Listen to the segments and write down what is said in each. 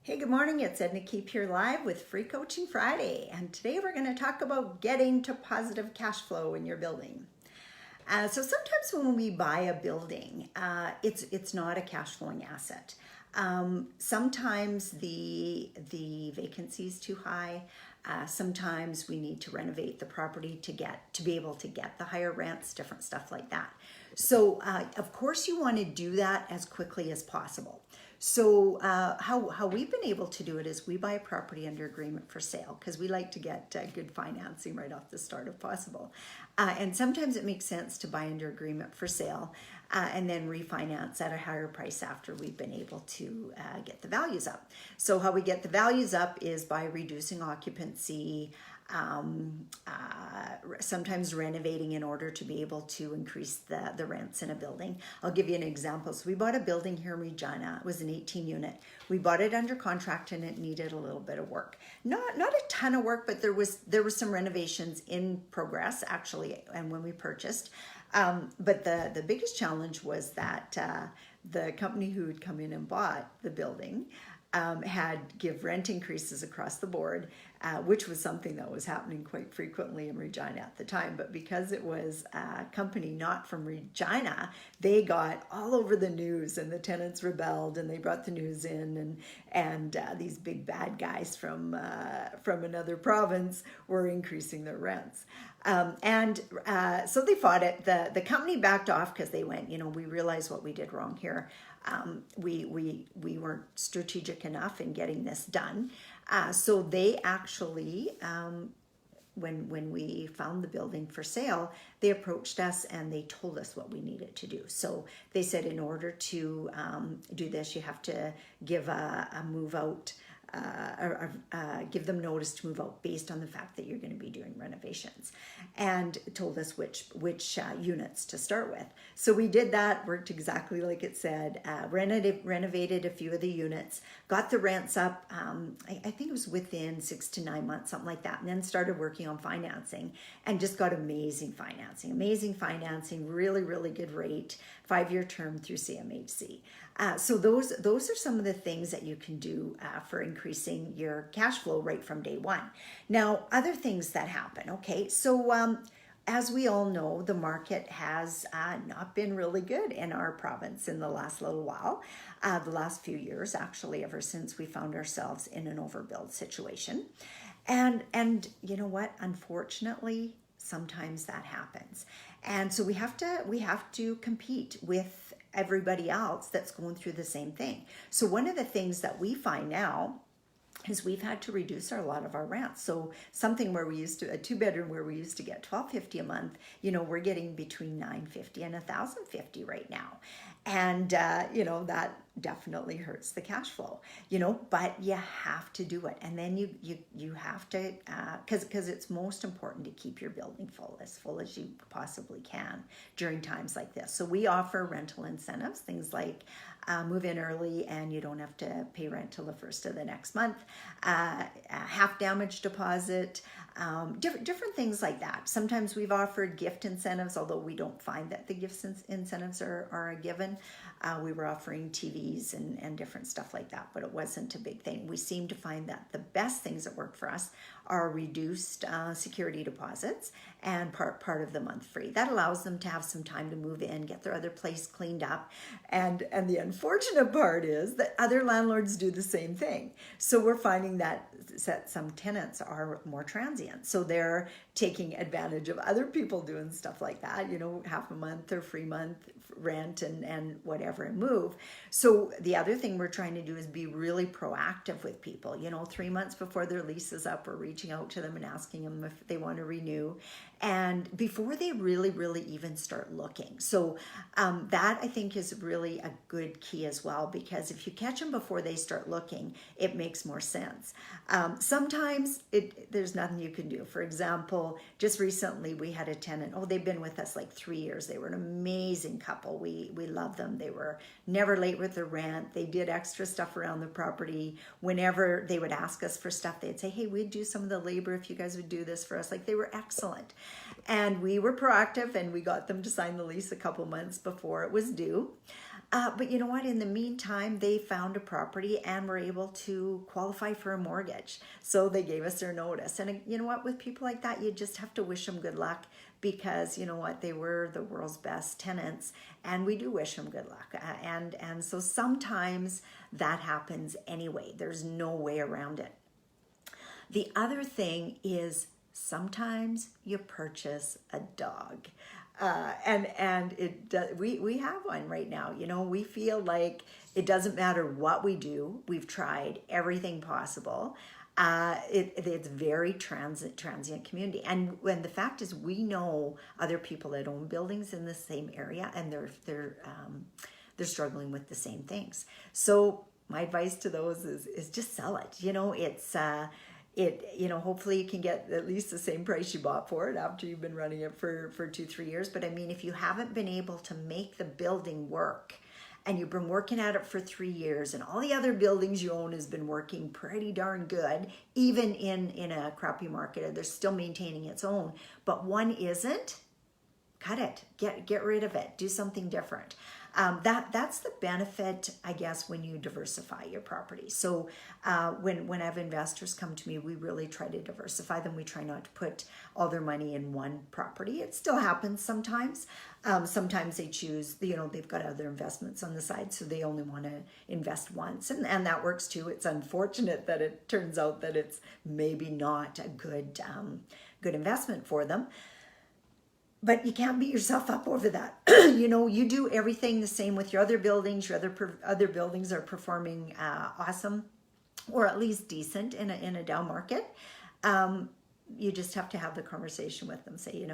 Hey, good morning. It's Edna Keep here live with Free Coaching Friday. And today we're going to talk about getting to positive cash flow in your building. So sometimes when we buy a building, it's not a cash flowing asset. Sometimes the vacancy is too high. Sometimes we need to renovate the property to be able to get the higher rents, different stuff like that. So of course you want to do that as quickly as possible. So how we've been able to do it is we buy a property under agreement for sale because we like to get good financing right off the start if possible. And sometimes it makes sense to buy under agreement for sale and then refinance at a higher price after we've been able to get the values up. So how we get the values up is by reducing occupancy, sometimes renovating in order to be able to increase the rents in a building. I'll give you an example. So we bought a building here in Regina. It was an 18 unit. We bought it under contract and it needed a little bit of work. Not a ton of work, but there was some renovations in progress actually, and when we purchased. But the biggest challenge was that the company who had come in and bought the building had give rent increases across the board, which was something that was happening quite frequently in Regina at the time. But because it was a company not from Regina, they got all over the news, and the tenants rebelled, and they brought the news in, and these big bad guys from another province were increasing their rents. So they fought it. The company backed off because they went, we realized what we did wrong here. We weren't strategic enough in getting this done. So they actually, when we found the building for sale, they approached us and they told us what we needed to do. So they said, in order to do this, you have to give a move out, give them notice to move out based on the fact that you're going to be doing renovations, and told us which units to start with. So we did that, worked exactly like it said, renovated a few of the units, got the rents up, I think it was within 6 to 9 months, something like that, and then started working on financing and just got amazing financing, really, really good rate, 5-year term through CMHC. So those are some of the things that you can do for increasing your cash flow right from day one. Now, other things that happen, okay, so as we all know, the market has not been really good in our province in the last little while, the last few years, actually, ever since we found ourselves in an overbuild situation. And you know what? Unfortunately, sometimes that happens. And so we have to compete with everybody else that's going through the same thing. So one of the things that we find now is we've had to reduce a lot of our rents. So something where we used to, a 2-bedroom where we used to get $1,250 a month, we're getting between $950 and $1,050 right now. And, that definitely hurts the cash flow, but you have to do it. And then you have to, because it's most important to keep your building full as you possibly can during times like this. So we offer rental incentives, things like move in early and you don't have to pay rent till the first of the next month, half damage deposit, different things like that. Sometimes we've offered gift incentives, although we don't find that the gift incentives are a given. We were offering TVs and different stuff like that, but it wasn't a big thing. We seem to find that the best things that work for us are reduced security deposits and part of the month free. That allows them to have some time to move in, get their other place cleaned up. And the unfortunate part is that other landlords do the same thing. So we're finding that some tenants are more transient. So they're taking advantage of other people doing stuff like that, half a month or free month rent and whatever, and move. So the other thing we're trying to do is be really proactive with people. 3 months before their lease is up, we're reaching out to them and asking them if they want to renew, and before they really, really even start looking. So that I think is really a good key as well, because if you catch them before they start looking, it makes more sense. Sometimes there's nothing you can do. For example, just recently we had a tenant, they've been with us like 3 years. They were an amazing couple. We love them. They were never late with their rent. They did extra stuff around the property. Whenever they would ask us for stuff, they'd say, hey, we'd do some of the labor if you guys would do this for us. Like, they were excellent. And we were proactive and we got them to sign the lease a couple months before it was due. But you know what? In the meantime, they found a property and were able to qualify for a mortgage. So they gave us their notice. And you know what? With people like that, you just have to wish them good luck, because you know what? They were the world's best tenants, and we do wish them good luck. And so sometimes that happens anyway. There's no way around it. The other thing is sometimes you purchase a dog. And we have one right now. You know, we feel like it doesn't matter what we do. We've tried everything possible. It's very transient community. And when the fact is, we know other people that own buildings in the same area, and they're struggling with the same things. So my advice to those is just sell it. You know, hopefully you can get at least the same price you bought for it after you've been running it for 2-3 years. But I mean, if you haven't been able to make the building work, and you've been working at it for 3 years, and all the other buildings you own has been working pretty darn good, even in a crappy market, they're still maintaining its own, but one isn't, cut it, get rid of it, do something different. That's the benefit, I guess, when you diversify your property. So when I have investors come to me, we really try to diversify them. We try not to put all their money in one property. It still happens sometimes. Sometimes they choose, they've got other investments on the side, so they only want to invest once, and that works too. It's unfortunate that it turns out that it's maybe not a good investment for them. But you can't beat yourself up over that. You do everything the same with your other buildings. Your other buildings are performing awesome, or at least decent in a down market. You just have to have the conversation with them. Say,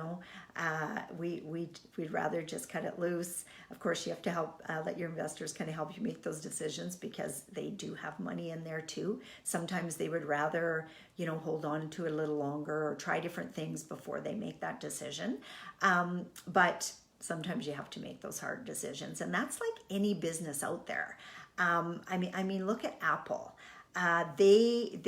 we'd rather just cut it loose. Of course, you have to help let your investors kind of help you make those decisions, because they do have money in there too. Sometimes they would rather, hold on to it a little longer or try different things before they make that decision. But sometimes you have to make those hard decisions, and that's like any business out there. I mean, look at Apple. The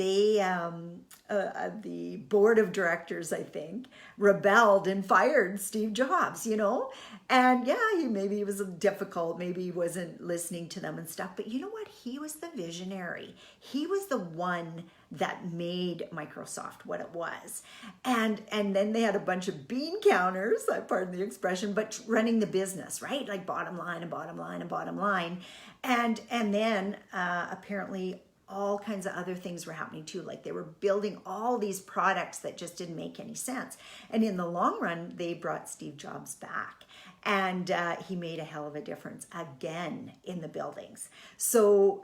board of directors, I think, rebelled and fired Steve Jobs, and yeah, he was difficult. Maybe he wasn't listening to them and stuff, but you know what? He was the visionary. He was the one that made Microsoft what it was. And then they had a bunch of bean counters, pardon the expression, but running the business, right? Like bottom line and bottom line and bottom line. And then apparently all kinds of other things were happening too. Like they were building all these products that just didn't make any sense. And in the long run, they brought Steve Jobs back. And he made a hell of a difference again in the buildings. So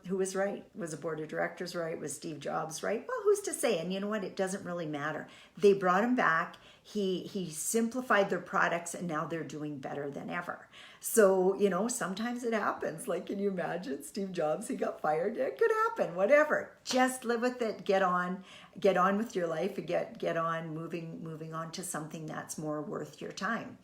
who was right? Was the board of directors right? Was Steve Jobs right? Well, who's to say? And you know what? It doesn't really matter. They brought him back. He simplified their products, and now they're doing better than ever. So, sometimes it happens. Like, can you imagine Steve Jobs? He got fired. It could happen, whatever. Just live with it. Get on with your life, and get on moving on to something that's more worth your time.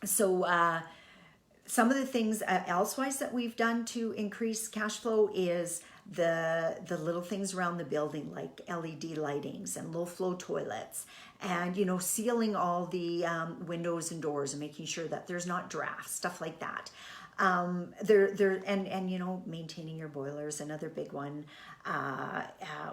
Some of the things elsewise that we've done to increase cash flow is the little things around the building, like LED lightings and low flow toilets, and sealing all the windows and doors and making sure that there's not drafts, stuff like that. Maintaining your boilers, another big one.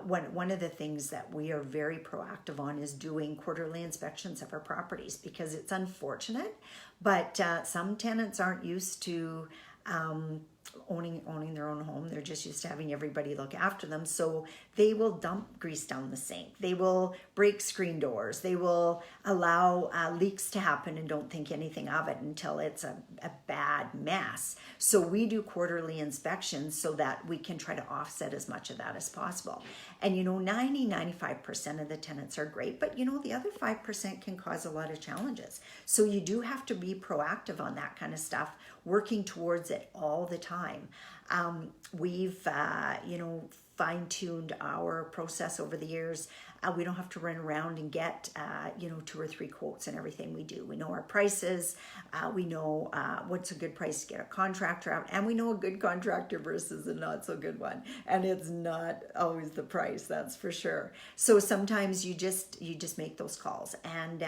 One of the things that we are very proactive on is doing quarterly inspections of our properties, because it's unfortunate, but some tenants aren't used to owning their own home. They're just used to having everybody look after them. So they will dump grease down the sink. They will break screen doors. They will allow leaks to happen and don't think anything of it until it's a bad mess. So we do quarterly inspections so that we can try to offset as much of that as possible. And 95% of the tenants are great, but the other 5% can cause a lot of challenges. So you do have to be proactive on that kind of stuff, working towards it all the time. We've fine-tuned our process over the years. We don't have to run around and get 2 or 3 quotes and everything we do. We know our prices. We know what's a good price to get a contractor out, and we know a good contractor versus a not so good one. And it's not always the price, that's for sure. So sometimes you just make those calls, and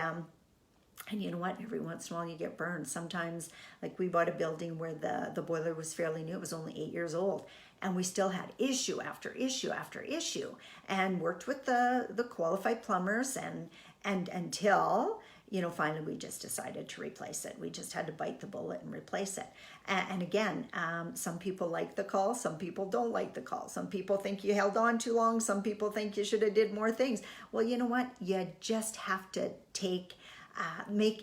And you know what? Every once in a while you get burned. Sometimes, like we bought a building where the boiler was fairly new. It was only 8 years old. And we still had issue after issue after issue. And worked with the qualified plumbers and until, you know, finally we just decided to replace it. We just had to bite the bullet and replace it. And again, some people like the call. Some people don't like the call. Some people think you held on too long. Some people think you should have did more things. Well, you know what? You just have to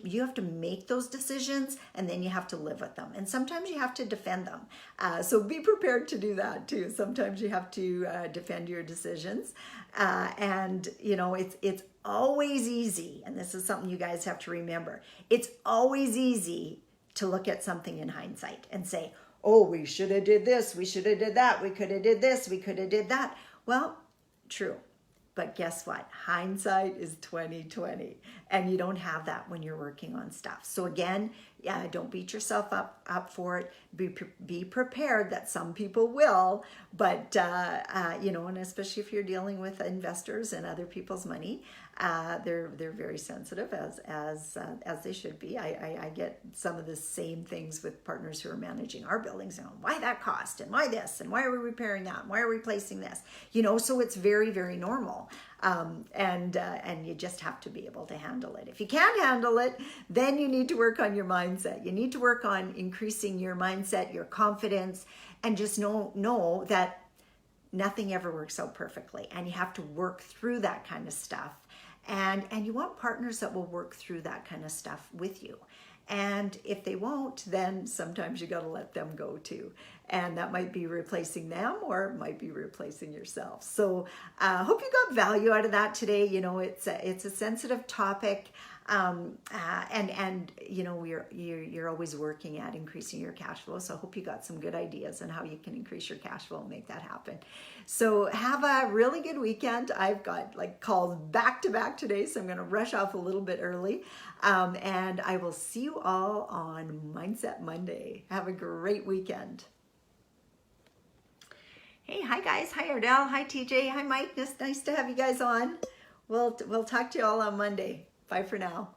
you have to make those decisions, and then you have to live with them. And sometimes you have to defend them. So be prepared to do that too. Sometimes you have to defend your decisions. And you know, it's always easy. And this is something you guys have to remember. It's always easy to look at something in hindsight and say, oh, we should have did this. We should have did that. We could have did this. We could have did that. Well, true. But guess what? Hindsight is 20/20, and you don't have that when you're working on stuff. So again, don't beat yourself up for it. Be prepared that some people will, but you know, and especially if you're dealing with investors and other people's money, they're very sensitive as they should be. I get some of the same things with partners who are managing our buildings, and why that cost, and why this, and why are we repairing that, and why are we replacing this? You know, so it's very, very normal. And you just have to be able to handle it. If you can't handle it, then you need to work on your mindset. You need to work on increasing your mindset, your confidence, and just know that nothing ever works out perfectly, and you have to work through that kind of stuff. And you want partners that will work through that kind of stuff with you. And if they won't, then sometimes you got to let them go too. And that might be replacing them, or it might be replacing yourself. So hope you got value out of that today. You know, it's a sensitive topic. And you know, you're always working at increasing your cash flow. So I hope you got some good ideas on how you can increase your cash flow and make that happen. So have a really good weekend. I've got like calls back to back today, so I'm going to rush off a little bit early. And I will see you all on Mindset Monday. Have a great weekend. Hey, hi guys. Hi Ardell. Hi TJ. Hi Mike. It's nice to have you guys on. We'll talk to you all on Monday. Bye for now.